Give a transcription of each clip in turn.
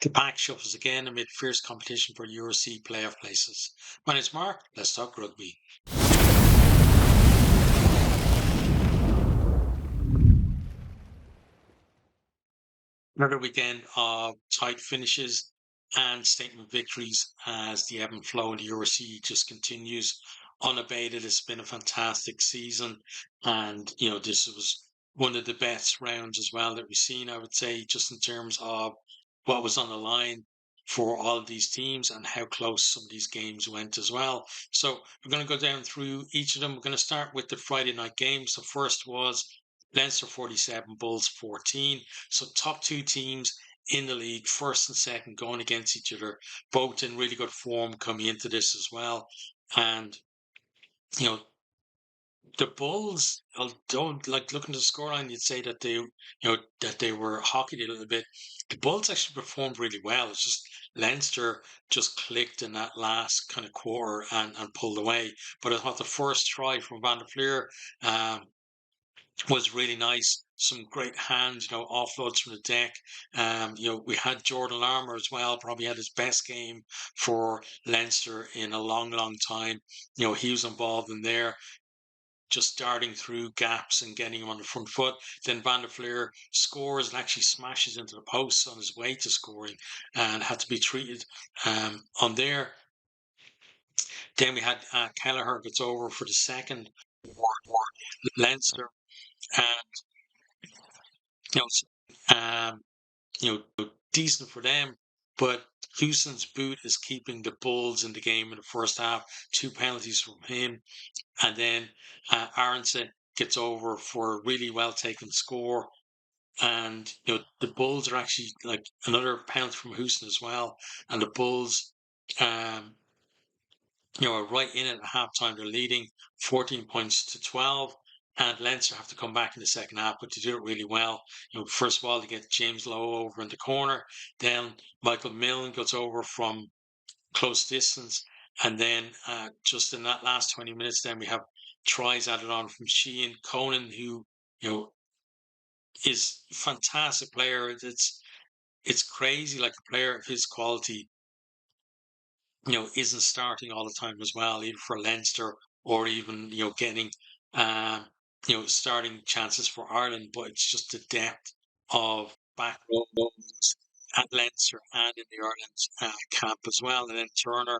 The pack shuffles again amid fierce competition for URC playoff places. My name's Mark. Let's talk rugby. Another weekend of tight finishes and statement victories as the ebb and flow in the URC just continues unabated. It's been a fantastic season, and this was one of the best rounds as well that we've seen. I would say, just in terms of what was on the line for all of these teams and how close some of these games went as well. So we're going to go down through each of them. We're going to start with the Friday night games. The first was Leinster 47, Bulls 14. So top two teams in the league, first and second, going against each other, both in really good form coming into this as well. And you know, the Bulls, although like looking at the scoreline, you'd say that they were hockeyed a little bit. The Bulls actually performed really well. It's just Leinster just clicked in that last kind of quarter and pulled away. But I thought the first try from Van der Fleer, was really nice. Some great hands, offloads from the deck. We had Jordan Larmour as well, probably had his best game for Leinster in a long, long time. He was involved in there, just darting through gaps and getting him on the front foot. Then Van der Fleer scores and actually smashes into the post on his way to scoring and had to be treated on there. Then we had Kelleher gets over for the second for Leinster. And you know, decent for them. But Houston's boot is keeping the Bulls in the game in the first half. Two penalties from him, and then Aronson gets over for a really well taken score. And the Bulls are actually like another penalty from Houston as well, and the Bulls, um, are right in at halftime. They're leading 14 points to 12. And Leinster have to come back in the second half, but they do it really well. First of all, they get James Lowe over in the corner. Then Michael Milne goes over from close distance. And then just in that last 20 minutes, then we have tries added on from Sheehan Conan, who, is a fantastic player. It's crazy, like a player of his quality isn't starting all the time as well, either for Leinster or even, getting, starting chances for Ireland. But it's just the depth of back rows at Leinster and in the Ireland camp as well. And then Turner,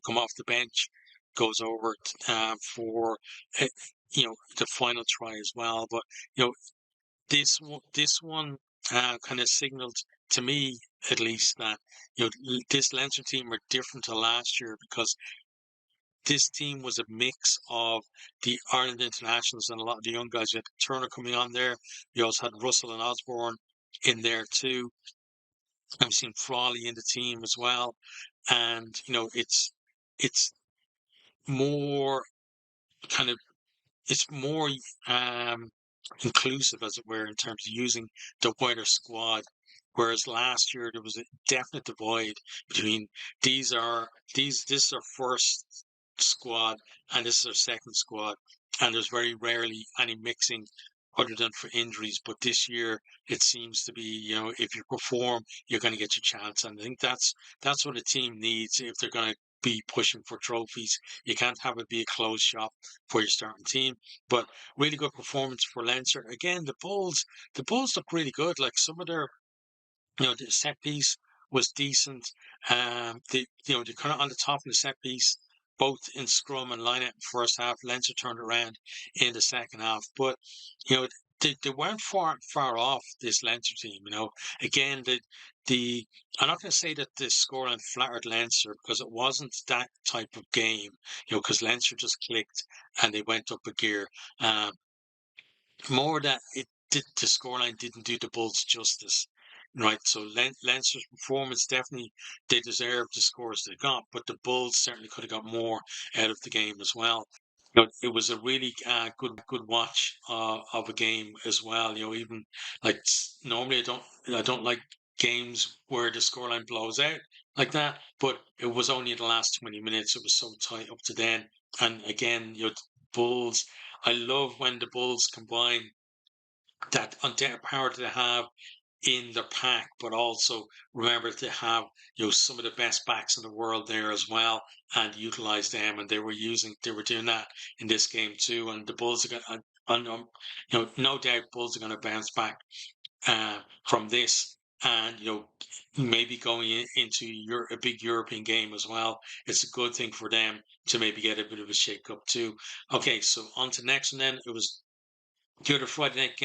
come off the bench, goes over for, uh, the final try as well. But, you know, this one kind of signaled to me, at least, that this Leinster team are different to last year because this team was a mix of the Ireland internationals and a lot of the young guys. You had Turner coming on there. You also had Russell and Osborne in there too. I've seen Frawley in the team as well, and it's more kind of it's more um, inclusive, as it were, in terms of using the wider squad. Whereas last year there was a definite divide between this is our first squad and this is our second squad, and there's very rarely any mixing other than for injuries. But this year it seems to be, if you perform, you're going to get your chance, and I think that's what a team needs if they're going to be pushing for trophies. You can't have it be a closed shop for your starting team. But really good performance for Leinster. Again, the Bulls look really good. Like some of their, the set piece was decent. They're kind of on the top of the set piece, both in scrum and line out in the first half. Leinster turned around in the second half, but you know they weren't far off this Leinster team. Again, the I'm not going to say that the scoreline flattered Leinster because it wasn't that type of game. Because Leinster just clicked and they went up a gear. Um, More that the scoreline didn't do the Bulls justice, right? So Leinster's performance, definitely they deserved the scores they got, but the Bulls certainly could have got more out of the game as well. It was a really good watch of a game as well. Even like normally I don't like games where the scoreline blows out like that, but it was only in the last 20 minutes. It was so tight up to then, and again, Bulls. I love when the Bulls combine that undoubted power that they have in their pack, but also remember to have some of the best backs in the world there as well, and utilize them. And they were doing that in this game too. And the Bulls are going, no doubt, Bulls are going to bounce back from this, and maybe going into a big European game as well. It's a good thing for them to maybe get a bit of a shake up too. Okay, so on to the next one then. It was the other Friday night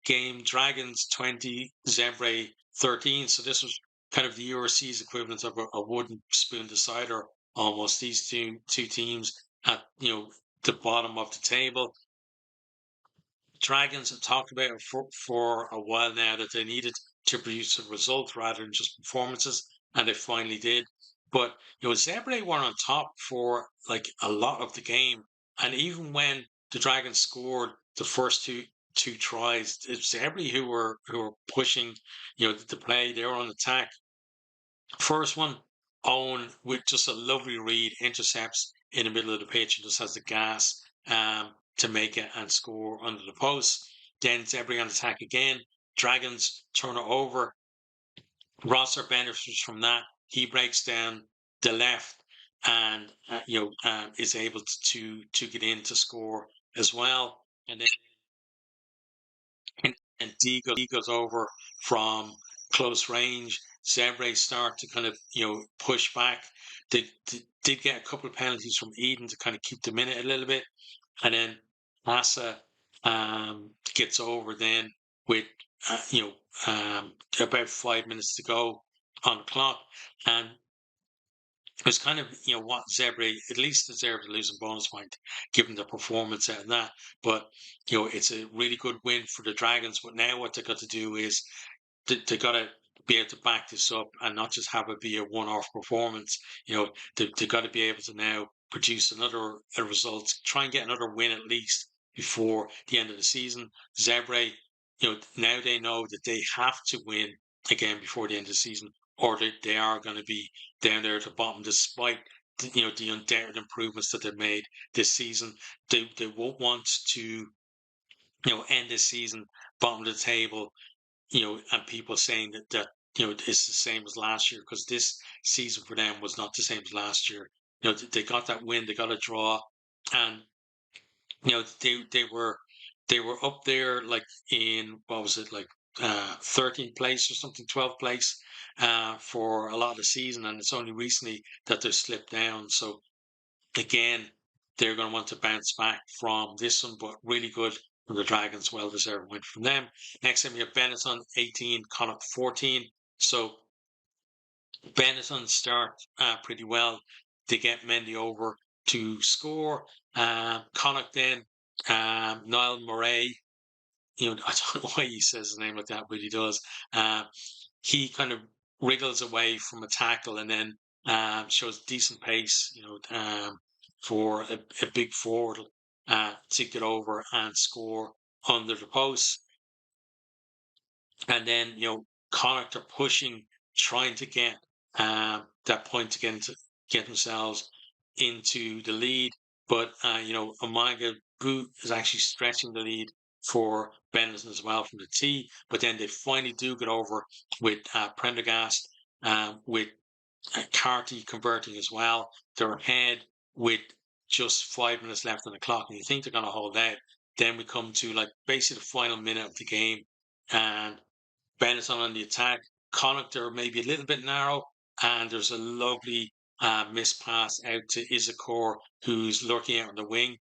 game Dragons 20, Zebre 13. So this was kind of the URC's equivalent of a wooden spoon decider almost. These two teams at the bottom of the table. Dragons have talked about it for a while now that they needed to produce a result rather than just performances, and they finally did. But Zebre were on top for like a lot of the game, and even when the Dragons scored the first two tries, it's Zebre who were pushing the play. They were on attack. First one, Owen with just a lovely read, intercepts in the middle of the pitch and just has the gas to make it and score under the post. Then Zebre on attack again. Dragons turn it over. Rosser benefits from that. He breaks down the left and is able to get in to score as well. And then and D goes over from close range. Zebre start to kind of push back. They did get a couple of penalties from Eden to kind of keep them in it a little bit, and then Asa gets over then with about 5 minutes to go on the clock, and it was kind of what Zebre at least deserved to lose a bonus point given the performance out of that. But it's a really good win for the Dragons. But now what they've got to do is they got to be able to back this up and not just have it be a one-off performance. They got to be able to now produce another result, try and get another win at least before the end of the season. Zebre, now they know that they have to win again before the end of the season, or they are going to be down there at the bottom, despite the undoubted improvements that they've made this season. They won't want to end this season bottom of the table, and people saying that it's the same as last year, because this season for them was not the same as last year. They got that win, they got a draw, and they were up there like in what was it, like 13th place or something, 12th place for a lot of the season, and it's only recently that they've slipped down. So again, they're going to want to bounce back from this one, but really good for the Dragons. Well deserved win from them. Next time we have Benetton 18, Connacht 14. So Benetton start pretty well. They get Mendy over to score. Connacht then, Niall Murray, I don't know why he says his name like that, but he does. He kind of wriggles away from a tackle and then shows decent pace, for a big forward to get over and score under the post. And then, Connacht are pushing, trying to get that point to get themselves into the lead. But, Omega Boot is actually stretching the lead for Benetton as well from the tee. But then they finally do get over with Prendergast, with Carty converting as well. They're ahead with just 5 minutes left on the clock, and you think they're going to hold out. Then we come to like basically the final minute of the game, and Benetton on the attack. Connacht are maybe a little bit narrow, and there's a lovely miss pass out to Isakor, who's lurking out on the wing.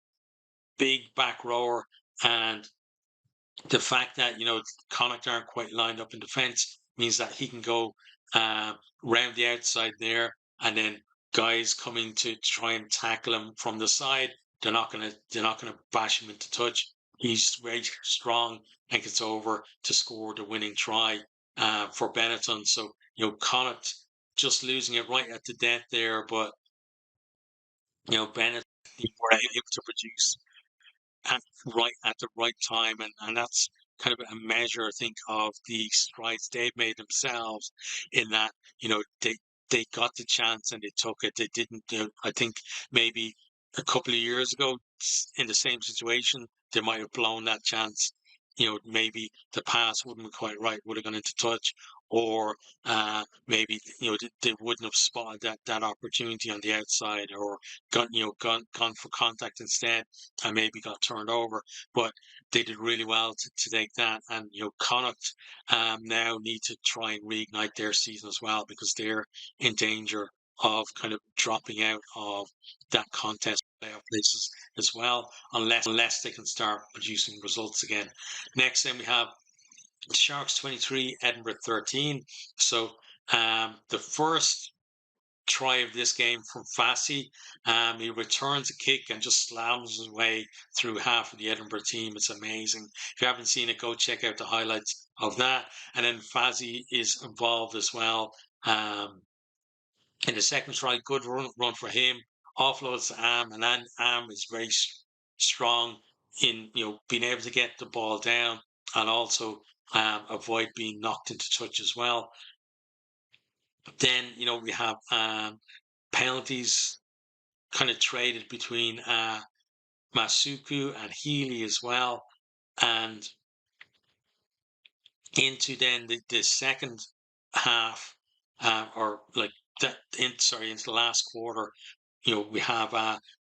Big back rower, and the fact that Connacht aren't quite lined up in defence means that he can go round the outside there, and then guys coming to try and tackle him from the side, they're not gonna bash him into touch. He's very strong and gets over to score the winning try for Benetton. So Connacht just losing it right at the death there, but Benetton were able to produce at the right time, and that's kind of a measure, I think, of the strides they've made themselves. In that, they got the chance and they took it. They didn't. I think maybe a couple of years ago, in the same situation, they might have blown that chance. maybe the pass wouldn't be quite right, would have gone into touch, or maybe they wouldn't have spotted that opportunity on the outside, or gone for contact instead, and maybe got turned over. But they did really well to take that, and Connacht now need to try and reignite their season as well, because they're in danger of kind of dropping out of that contest playoff places as well, unless they can start producing results again. Next, then we have the Sharks 23, Edinburgh 13. So the first try of this game from Fassi. He returns a kick and just slams his way through half of the Edinburgh team. It's amazing. If you haven't seen it, go check out the highlights of that. And then Fassi is involved as well. In the second try, good run for him. Offloads to Am, and then Am is very strong in being able to get the ball down, and also avoid being knocked into touch as well. Then we have penalties kind of traded between Masuku and Healy as well, and into then the second half, or like that. Into the last quarter, we have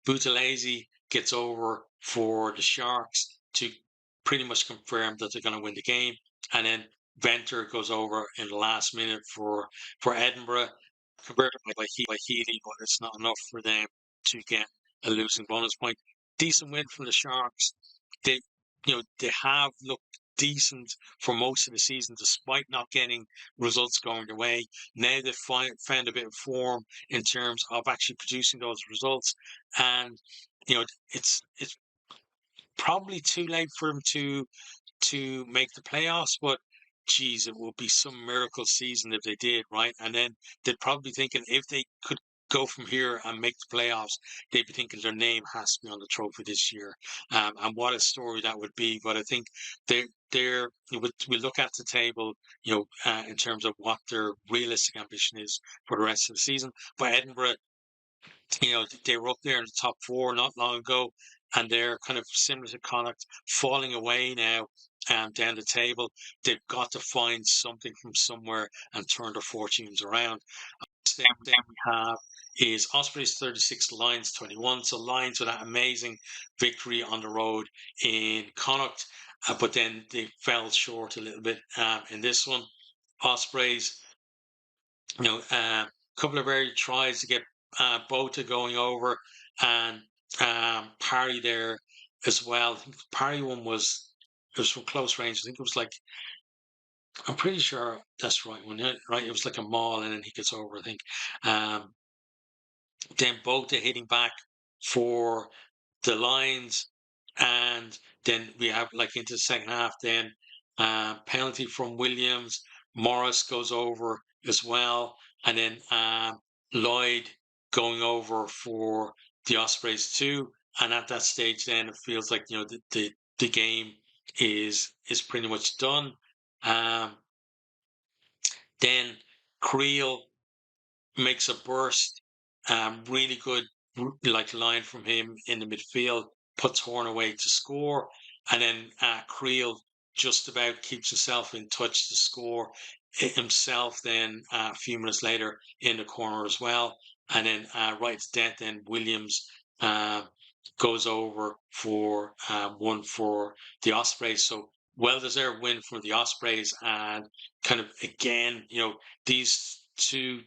Buthelezi gets over for the Sharks to pretty much confirm that they're going to win the game, and then Venter goes over in the last minute for Edinburgh, converted by Healy, but it's not enough for them to get a losing bonus point. Decent win from the Sharks. They they have looked decent for most of the season, despite not getting results going their way. Now they've found a bit of form in terms of actually producing those results, and it's probably too late for them to make the playoffs, but geez, it would be some miracle season if they did, right? And then they'd probably be thinking, if they could go from here and make the playoffs, they'd be thinking their name has to be on the trophy this year. And what a story that would be. But I think we look at the table, in terms of what their realistic ambition is for the rest of the season. But Edinburgh, they were up there in the top four not long ago, and they're kind of similar to Connacht, falling away now down the table. They've got to find something from somewhere and turn their fortunes around. Then we have is Ospreys 36, Lions 21. So Lions with that amazing victory on the road in Connacht, but then they fell short a little bit in this one. Ospreys, a couple of early tries to get Bota going over, and Parry there as well. I think the Parry one was from close range. I think it was like, I'm pretty sure that's the right one, right? It was like a maul, and then he gets over, I think. Then Bota hitting back for the Lions, and then we have like into the second half. Then penalty from Williams. Morris goes over as well, and then Lloyd going over for the Ospreys too. And at that stage, then it feels like the game is pretty much done. Then Creel makes a burst, really good like line from him in the midfield, puts Horn away to score, and then Creel just about keeps himself in touch to score himself. Then a few minutes later in the corner as well, and then right to death. Then Williams goes over for one for the Ospreys. So well-deserved win for the Ospreys, and kind of again, these two,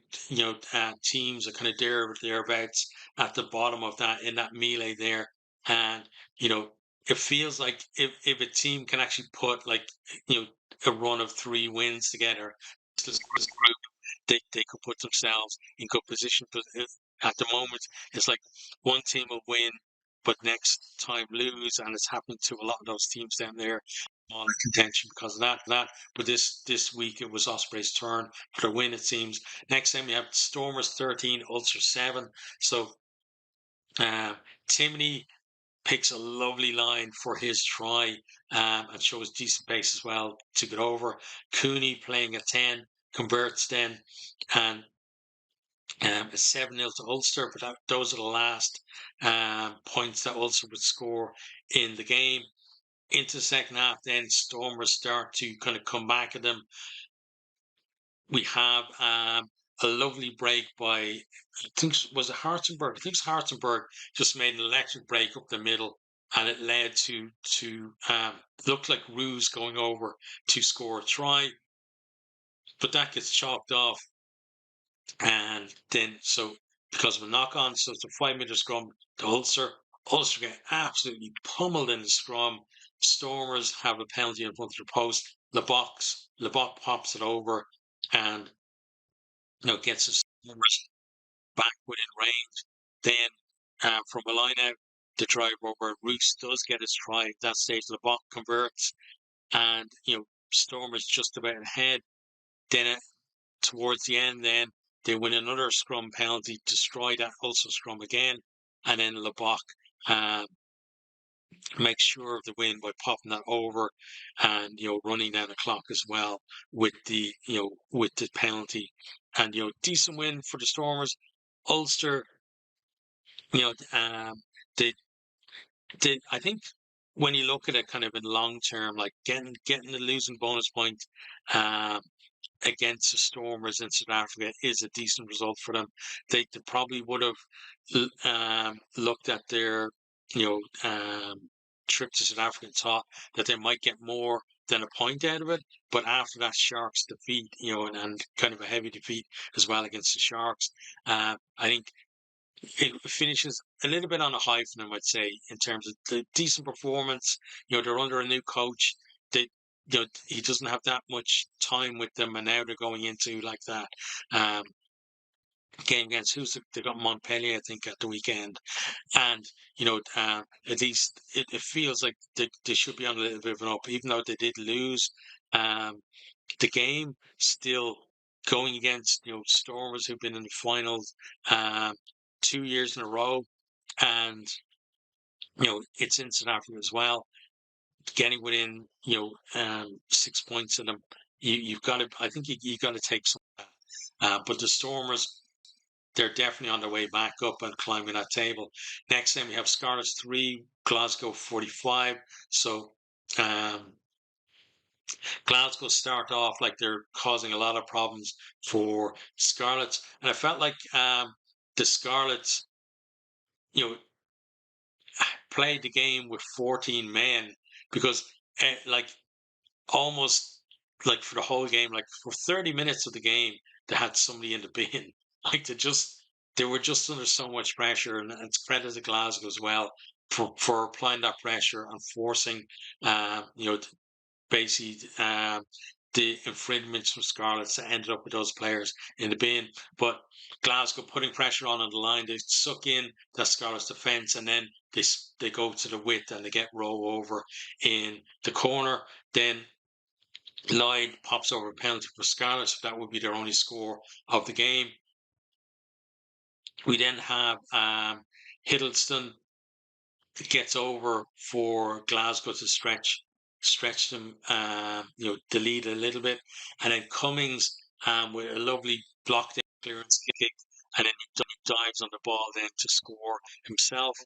teams are kind of thereabouts at the bottom of that, in that melee there, and it feels like if a team can actually put like a run of 3 wins together, this group, they could put themselves in good position. But at the moment, it's like one team will win, but next time lose, and it's happened to a lot of those teams down there, all in contention because of that. But this week it was Osprey's turn for the win, it seems. Next time we have Stormers 13, Ulster 7. So Timney picks a lovely line for his try, and shows decent pace as well to get over. Cooney playing a 10 converts then, and a 7-0 to Ulster, but those are the last points that Ulster would score in the game. into the second half, then Stormers start to kind of come back at them. We have a lovely break by, I think, was it Hartzenberg? I think it's Hartzenberg just made an electric break up the middle, and it led to looked like Ruse going over to score a try, but that gets chalked off, and then so because of a knock on, so it's a 5 minute scrum to Ulster. Ulster get absolutely pummeled in the scrum. Stormers have a penalty in front of the post. LeBock pops it over, and gets the Stormers back within range. Then from a line out, the drive over, Roos does get his try. At that stage, LeBock converts, and Stormers just about ahead. Then towards the end, then they win another scrum penalty, destroy that Ulster scrum again, and then LeBock makes sure of the win by popping that over, and running down the clock as well with the with the penalty, and decent win for the Stormers. Ulster, they I think when you look at it kind of in long term, like getting the losing bonus point, um, against the Stormers in South Africa is a decent result for them. They probably would have looked at their trip to South Africa and thought that they might get more than a point out of it. But after that Sharks defeat, and kind of a heavy defeat as well against the Sharks, I think it finishes a little bit on a high for them, I'd say, in terms of the decent performance. They're under a new coach. They, he doesn't have that much time with them, and now they're going into like that um, game against they got Montpellier, I think, at the weekend, and at least it feels like they should be on a little bit of an up, even though they did lose um, the game. Still going against Stormers, who've been in the finals 2 years in a row, and it's in South Africa as well. Getting within 6 points of them, you've got to. I think you got to take some. But the Stormers, they're definitely on their way back up and climbing that table. Next, then we have Scarlets 3, Glasgow 45. So Glasgow start off like they're causing a lot of problems for Scarlets, and I felt like the Scarlets, you know, played the game with 14 men because, like, almost like for the whole game, like for 30 minutes of the game, they had somebody in the bin. Like they were just under so much pressure, and it's credit to Glasgow as well for applying that pressure and forcing, basically the infringements from Scarlets that ended up with those players in the bin. But Glasgow putting pressure on the line, they suck in that Scarlets defence, and then they go to the width and they get Rowe over in the corner. Then Lloyd pops over a penalty for Scarlets. That would be their only score of the game. We then have Hiddleston gets over for Glasgow to stretch them, the lead a little bit, and then Cummings with a lovely blocked clearance kick, and then he dives on the ball then to score himself.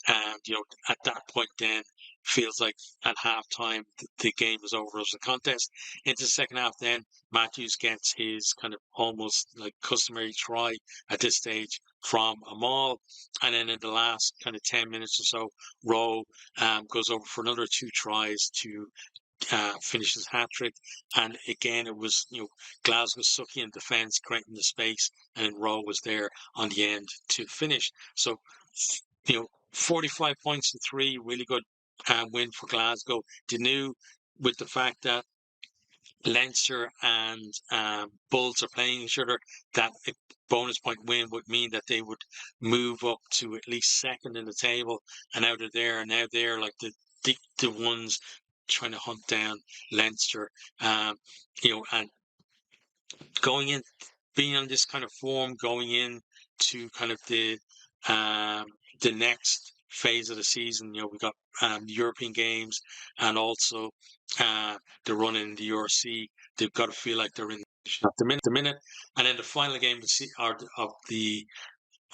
And at that point, then feels like at halftime the game is over as a contest. Into the second half, then Matthews gets his kind of almost like customary try at this stage from a maul, and then in the last kind of 10 minutes or so, Rowe goes over for another two tries to finish his hat trick. And again, it was Glasgow sucking in defence, creating the space, and then Rowe was there on the end to finish. So 45 points to 3, really good win for Glasgow. They knew with the fact that Leinster and Bulls are playing each other, that a bonus point win would mean that they would move up to at least second in the table, and out of there, now they're like the ones trying to hunt down Leinster, and going in, being on this kind of form, going in to kind of the next phase of the season. We got the European games, and also the run in the URC. They've got to feel like they're in at the minute. And then the final game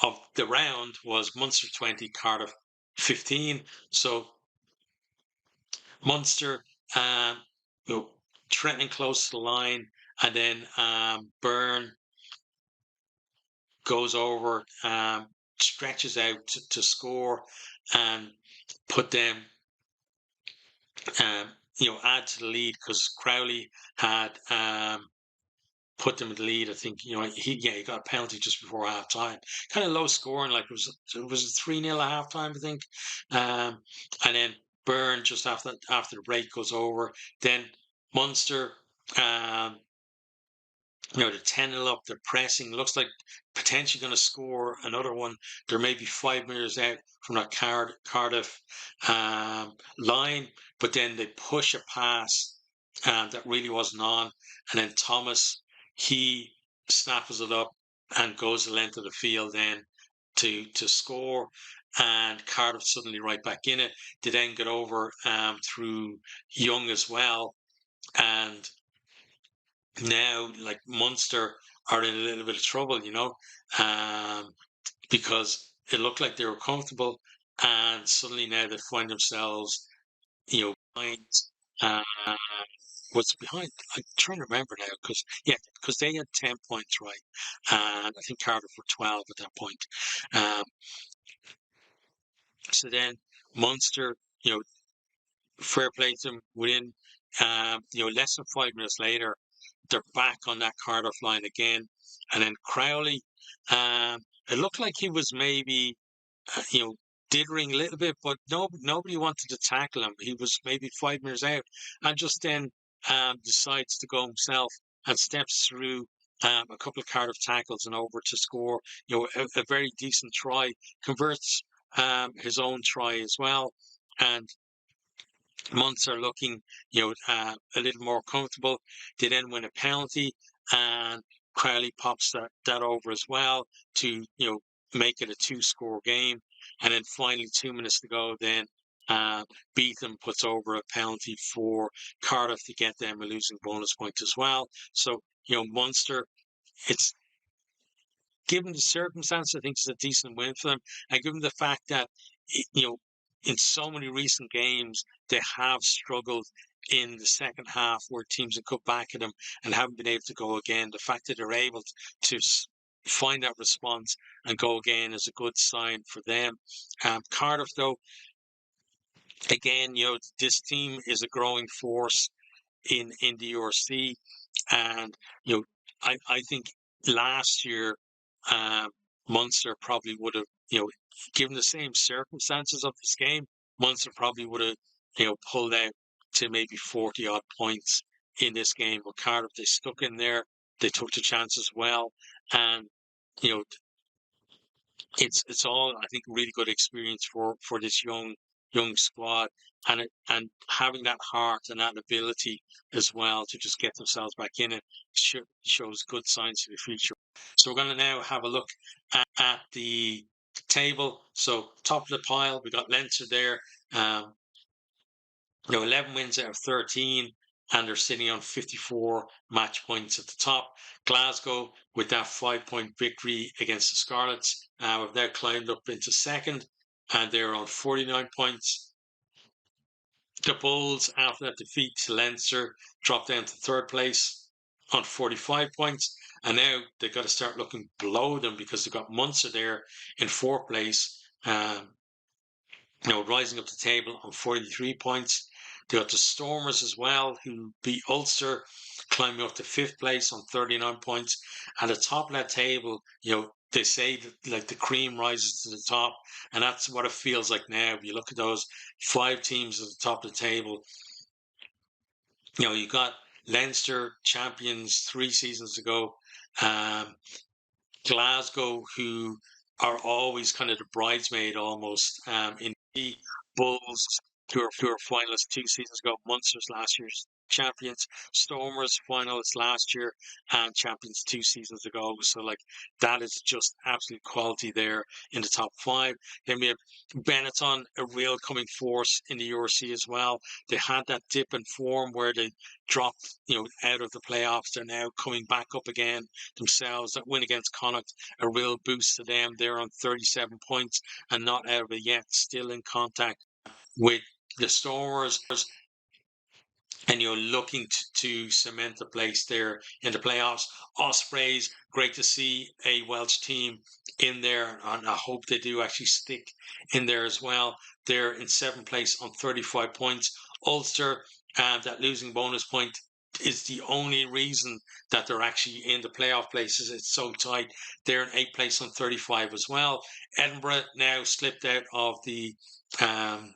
of the round was Munster 20, Cardiff 15. So Munster, you know, threatening close to the line, and then Byrne goes over, stretches out to score, and put them, um, add to the lead because Crowley had put them in the lead. I think he got a penalty just before half time. Kind of low scoring, like it was 3-0 at half time, I think. And then Byrne just after the break goes over. Then Munster, um, they're 10-0 up, they're pressing, looks like potentially going to score another one. They're maybe 5 meters out from that Cardiff line, but then they push a pass that really wasn't on. And then Thomas, he snaps it up and goes the length of the field then to score. And Cardiff suddenly right back in it. They then get over through Young as well. And now like Munster are in a little bit of trouble, um, because it looked like they were comfortable, and suddenly now they find themselves, behind. Uh, what's behind? I'm trying to remember now because they had 10 points, right, and I think Cardiff were 12 at that point. Um, so then Munster, you know, fair play to them within, less than 5 minutes later, they're back on that Cardiff line again. And then Crowley, it looked like he was maybe, dithering a little bit, but nobody wanted to tackle him. He was maybe 5 meters out and just then decides to go himself and steps through a couple of Cardiff tackles and over to score, a very decent try, converts his own try as well. And Munster looking, a little more comfortable. They then win a penalty, and Crowley pops that over as well to, make it a 2-score game. And then finally, 2 minutes to go, then Beetham puts over a penalty for Cardiff to get them a losing bonus point as well. So, Munster, it's given the circumstances, I think it's a decent win for them. And given the fact that, in so many recent games, they have struggled in the second half where teams have cut back at them and haven't been able to go again. The fact that they're able to find that response and go again is a good sign for them. Cardiff, though, again, this team is a growing force in the URC. And, I think last year, um, Munster probably would have, given the same circumstances of this game, Munster probably would have, pulled out to maybe 40 odd points in this game. But Cardiff, they stuck in there, they took the chances well. And, you know, it's all, I think, really good experience for this young squad, and having that heart and that ability as well to just get themselves back in it shows good signs for the future. So we're going to now have a look at the table. So top of the pile, we got Leinster there. 11 wins out of 13, and they're sitting on 54 match points at the top. Glasgow, with that 5-point victory against the Scarlets, have now climbed up into second, and they're on 49 points. The Bulls, after that defeat to Leinster, dropped down to third place on 45 points, and now they've got to start looking below them because they've got Munster there in fourth place. Rising up the table on 43 points. They got the Stormers as well, who beat Ulster, climbing up to fifth place on 39 points. And the top of that table, they say that like the cream rises to the top, and that's what it feels like now. If you look at those 5 teams at the top of the table, you got Leinster, champions 3 seasons ago, Glasgow, who are always kind of the bridesmaid almost, in the Bulls, who are finalists 2 seasons ago, Munster's last year's champions, Stormers finalists last year, and champions 2 seasons ago. So like that is just absolute quality there in the top 5. Then we have Benetton, a real coming force in the URC as well. They had that dip in form where they dropped, out of the playoffs. They're now coming back up again themselves. That win against Connacht, a real boost to them. They're on 37 points and not out of it yet, still in contact with the Stormers. and you're looking to cement a place there in the playoffs. Ospreys, great to see a Welsh team in there, and I hope they do actually stick in there as well. They're in seventh place on 35 points. Ulster, that losing bonus point is the only reason that they're actually in the playoff places. It's so tight. They're in eighth place on 35 as well. Edinburgh now slipped out um,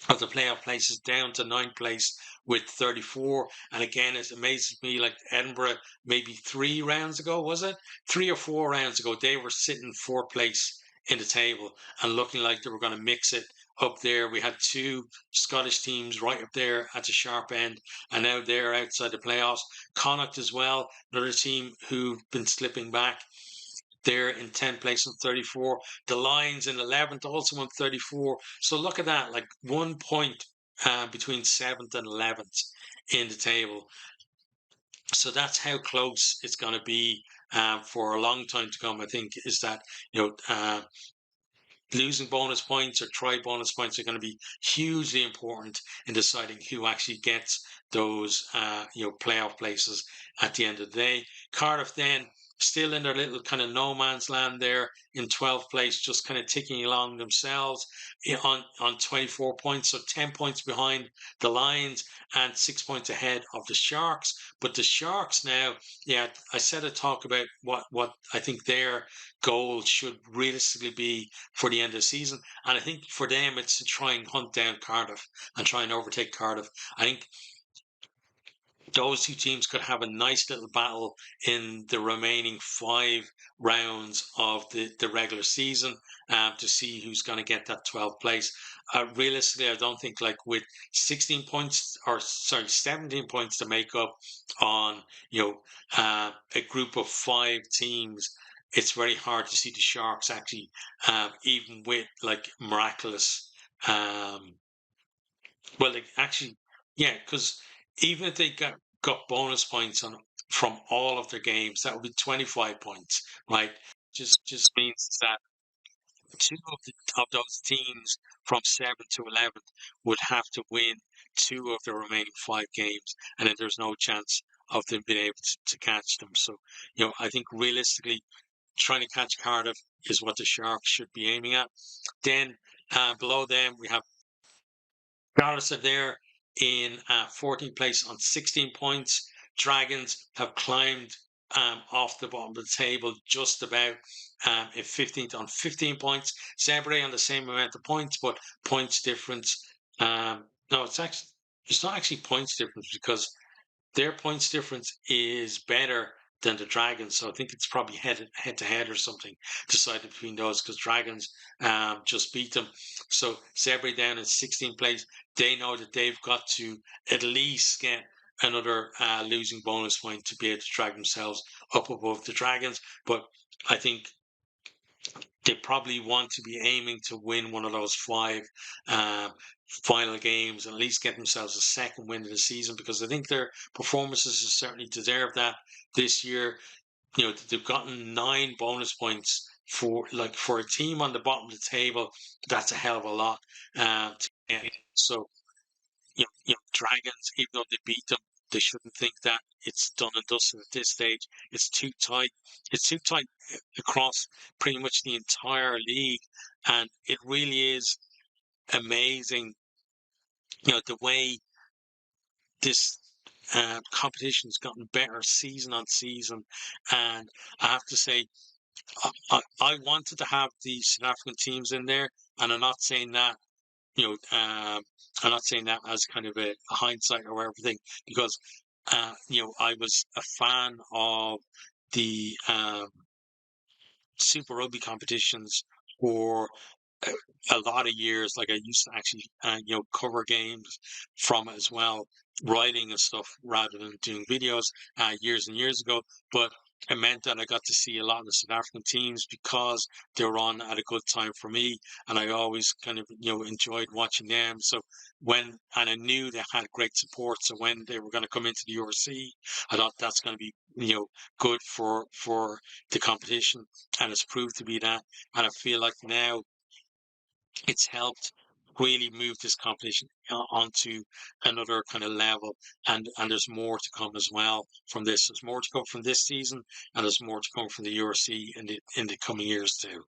of the playoff places down to ninth place with 34. And again, it amazes me, like Edinburgh, maybe 3 rounds ago, was it? 3 or 4 rounds ago, they were sitting fourth place in the table and looking like they were going to mix it up there. We had two Scottish teams right up there at the sharp end, and now they're outside the playoffs. Connacht as well, another team who've been slipping back. They're in 10th place on 34. The Lions in 11th, also on 34. So look at that, like 1 point between 7th and 11th in the table. So that's how close it's going to be for a long time to come, I think, is that, losing bonus points or try bonus points are going to be hugely important in deciding who actually gets those playoff places at the end of the day. Cardiff then still in their little kind of no man's land there in 12th place, just kind of ticking along themselves on 24 points, so 10 points behind the Lions and 6 points ahead of the Sharks. But the Sharks now, I said a talk about what I think their goal should realistically be for the end of the season. And I think for them, it's to try and hunt down Cardiff and try and overtake Cardiff. I think those two teams could have a nice little battle in the remaining 5 rounds of the regular season to see who's going to get that 12th place. Realistically, I don't think, like, with 17 points to make up on a group of 5 teams, it's very hard to see the Sharks actually, even with like miraculous well, like, actually, yeah, because even if they got bonus points on from all of their games, that would be 25 points, right? Just means that two of those teams from 7 to 11 would have to win 2 of the remaining 5 games, and then there's no chance of them being able to catch them. So, I think realistically, trying to catch Cardiff is what the Sharks should be aiming at. Then below them, we have Scarlets are there in 14th place on 16 points. Dragons have climbed off the bottom of the table just about in 15th on 15 points. Zebre on the same amount of points, but points difference. No, it's not actually points difference because their points difference is better than the Dragons. So I think it's probably head to head or something decided between those because Dragons just beat them. So Zebre down in 16th place. They know that they've got to at least get another losing bonus point to be able to drag themselves up above the Dragons. But I think they probably want to be aiming to win one of those 5 final games and at least get themselves a second win of the season because I think their performances have certainly deserved that this year. They've gotten 9 bonus points for a team on the bottom of the table. That's a hell of a lot to get. So Dragons, even though they beat them, they shouldn't think that it's done and dusted at this stage. It's too tight. It's too tight across pretty much the entire league, and it really is amazing. The way this competition has gotten better season on season, and I have to say, I wanted to have the South African teams in there, and I'm not saying that I'm not saying that as kind of a hindsight or everything, because I was a fan of the Super Rugby competitions for a lot of years. Like, I used to actually, cover games from it as well, writing and stuff rather than doing videos years and years ago. But it meant that I got to see a lot of the South African teams because they were on at a good time for me, and I always kind of enjoyed watching them. So and I knew they had great support. So when they were going to come into the URC, I thought that's going to be good for the competition, and it's proved to be that. And I feel like now it's helped really move this competition onto another kind of level. And there's more to come as well from this. There's more to come from this season, and there's more to come from the URC in the coming years too.